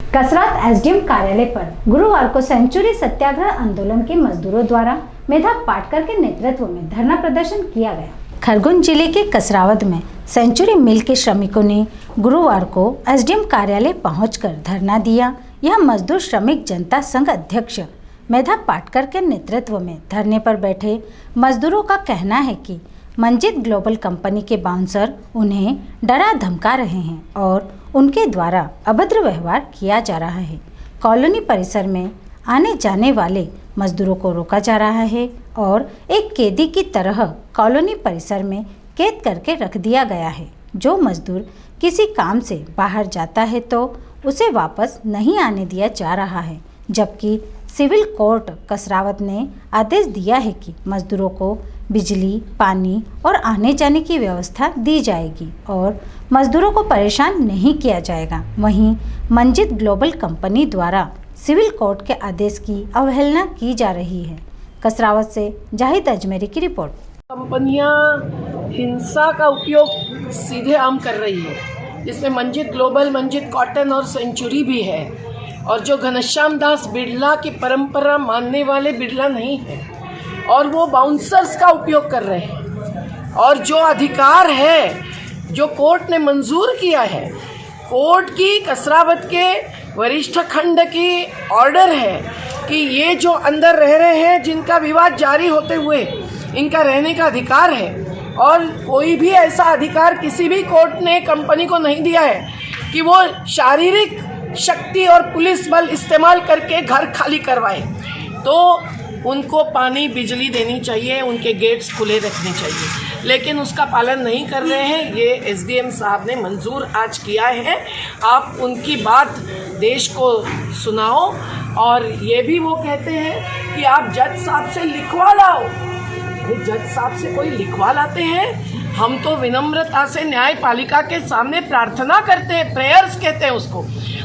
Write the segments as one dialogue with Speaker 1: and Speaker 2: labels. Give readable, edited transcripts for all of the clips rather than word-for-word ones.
Speaker 1: कसरात SDM कार्यालय पर गुरुवार को सेंचुरी सत्याग्रह आंदोलन के मजदूरों द्वारा मेधा पाटकर के नेतृत्व में धरना प्रदर्शन किया गया। खरगोन जिले के कसरावद में सेंचुरी मिल के श्रमिकों ने गुरुवार को एसडीएम कार्यालय पहुंचकर धरना दिया। यह मजदूर श्रमिक जनता संघ अध्यक्ष मेधा पाटकर के नेतृत्व में धरने पर बैठे मजदूरों का कहना है कि मंजित ग्लोबल कंपनी के बाउंसर उन्हें डरा धमका रहे हैं और उनके द्वारा अभद्र व्यवहार किया जा रहा है। कॉलोनी परिसर में आने जाने वाले मजदूरों को रोका जा रहा है और एक कैदी की तरह कॉलोनी परिसर में कैद करके रख दिया गया है। जो मजदूर किसी काम से बाहर जाता है तो उसे वापस नहीं आने दिया जा रहा है, जबकि सिविल कोर्ट कसरावद ने आदेश दिया है कि मजदूरों को बिजली, पानी और आने जाने की व्यवस्था दी जाएगी और मजदूरों को परेशान नहीं किया जाएगा। वहीं मंजित ग्लोबल कंपनी द्वारा सिविल कोर्ट के आदेश की अवहेलना की जा रही है। कसरावद से जाहिद अजमेरी की रिपोर्ट।
Speaker 2: कंपनियां हिंसा का उपयोग सीधे आम कर रही है, जिसमें मंजित ग्लोबल, मंजित कॉटन और सेंचुरी भी है। और जो घनश्याम दास बिरला की परंपरा मानने वाले बिरला नहीं है और वो बाउंसर्स का उपयोग कर रहे हैं। और जो अधिकार है जो कोर्ट ने मंजूर किया है, कोर्ट की कसरावद के वरिष्ठ खंड की ऑर्डर है कि ये जो अंदर रह रहे हैं, जिनका विवाद जारी होते हुए इनका रहने का अधिकार है। और कोई भी ऐसा अधिकार किसी भी कोर्ट ने कंपनी को नहीं दिया है कि वो शारीरिक शक्ति और पुलिस बल इस्तेमाल करके घर खाली करवाए। तो उनको पानी, बिजली देनी चाहिए, उनके गेट्स खुले रखने चाहिए, लेकिन उसका पालन नहीं कर रहे हैं। ये एसडीएम साहब ने मंजूर आज किया है। आप उनकी बात देश को सुनाओ। और ये भी वो कहते हैं कि आप जज साहब से लिखवा लाओ। जज साहब से कोई लिखवा लाते हैं? हम तो विनम्रता से न्यायपालिका के सामने प्रार्थना करते हैं, प्रेयर्स कहते हैं उसको।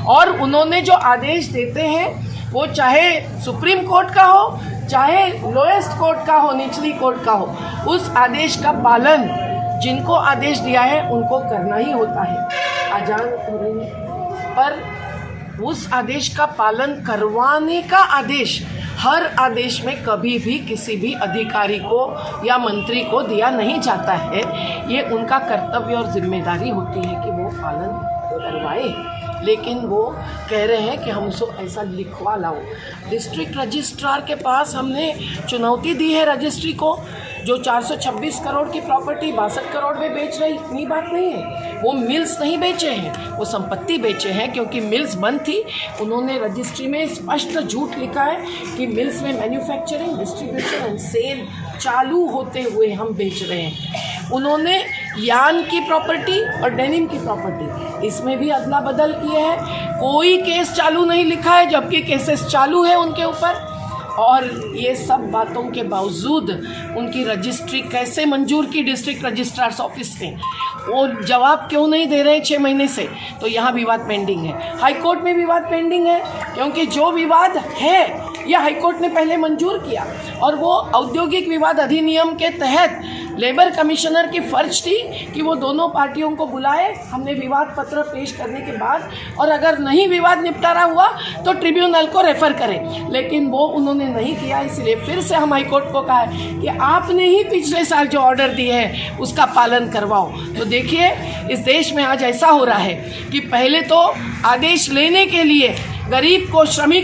Speaker 2: और उन्होंने जो आदेश देते हैं वो चाहे सुप्रीम कोर्ट का हो, चाहे लोएस्ट कोर्ट का हो, निचली कोर्ट का हो, उस आदेश का पालन जिनको आदेश दिया है उनको करना ही होता है। अजान हो रही है, पर उस आदेश का पालन करवाने का आदेश हर आदेश में कभी भी किसी भी अधिकारी को या मंत्री को दिया नहीं जाता है। ये उनका कर्तव्य और जिम्मेदारी होती है कि वो पालन करवाए, लेकिन वो कह रहे हैं कि हमसे ऐसा लिखवा लाओ। डिस्ट्रिक्ट रजिस्ट्रार के पास हमने चुनौती दी है रजिस्ट्री को, जो 426 करोड़ की प्रॉपर्टी 62 करोड़ में बेच रही। इतनी बात नहीं है, वो मिल्स नहीं बेचे हैं, वो संपत्ति बेचे हैं, क्योंकि मिल्स बंद थी। उन्होंने रजिस्ट्री में स्पष्ट झूठ लिखा है कि मिल्स में मैन्युफैक्चरिंग, डिस्ट्रीब्यूशन एंड सेल चालू होते हुए हम बेच रहे हैं। उन्होंने यान की प्रॉपर्टी और डेनिम की प्रॉपर्टी, इसमें भी अदला बदल किए हैं। कोई केस चालू नहीं लिखा है, जबकि केसेस चालू है उनके ऊपर। और ये सब बातों के बावजूद उनकी रजिस्ट्री कैसे मंजूर की डिस्ट्रिक्ट रजिस्ट्रार्स ऑफिस ने, वो जवाब क्यों नहीं दे रहे 6 महीने से? तो यहाँ विवाद पेंडिंग है, हाई कोर्ट में विवाद पेंडिंग है, क्योंकि जो विवाद है यह हाई कोर्ट ने पहले मंजूर किया। और वो औद्योगिक विवाद अधिनियम के तहत लेबर कमिश्नर की फर्ज थी कि वो दोनों पार्टियों को बुलाए, हमने विवाद पत्र पेश करने के बाद, और अगर नहीं विवाद निपटारा हुआ तो ट्रिब्यूनल को रेफर करें, लेकिन वो उन्होंने नहीं किया। इसलिए फिर से हम हाई कोर्ट को कहा है कि आपने ही पिछले साल जो ऑर्डर दिए हैं उसका पालन करवाओ। तो देखिए, इस देश में आज ऐसा हो रहा है कि पहले तो आदेश लेने के लिए गरीब को, श्रमिक